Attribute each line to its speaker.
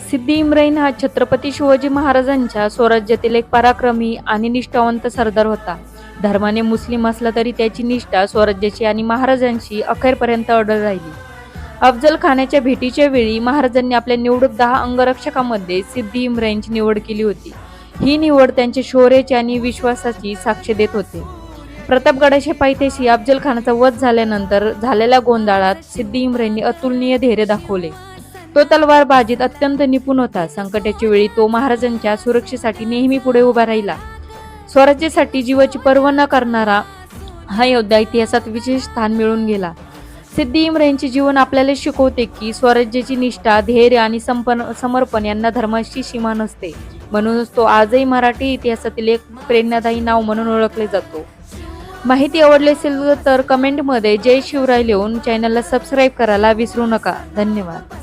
Speaker 1: सिद्धी इम्रान हा छत्रपती शिवाजी महाराजांच्या स्वराज्यातील एक पराक्रमी आणि निष्ठावंत सरदार होता. धर्माने मुस्लिम असला तरी त्याची निष्ठा स्वराज्याची आणि महाराजांशी अखेरपर्यंत अढळ राहिली. अफजल खानाच्या भेटीच्या वेळी महाराजांनी आपल्या निवडक 10 अंगरक्षकांमध्ये सिद्धी इम्रानची निवड केली होती. ही निवड त्यांच्या शौर्याची आणि विश्वासाची साक्ष देत होते. प्रतापगडाच्या पायथ्याशी अफजल खानाचा वध झाल्यानंतर झालेल्या गोंधळात सिद्धी इम्रानने अतुलनीय धैर्य दाखवले. तो तलवारबाजीत अत्यंत निपुण होता. संकटाच्या वेळी तो महाराजांच्या सुरक्षेसाठी नेहमी पुढे उभा राहिला. स्वराज्यासाठी जीवाची पर्वा न करणारा हा योद्धा इतिहासात विशेष स्थान मिळवून गेला. सिद्धी इम्रानचे जीवन आपल्याला शिकवते की स्वराज्याची निष्ठा, धैर्य आणि समर्पण यांना धर्माची सीमा नसते. म्हणूनच तो आजही मराठी इतिहासातील एक प्रेरणादायी नाव म्हणून ओळखले जातो. माहिती आवडली असेल तर कमेंटमध्ये जय शिवराय लिहून चॅनलला सबस्क्राईब करायला विसरू नका. धन्यवाद.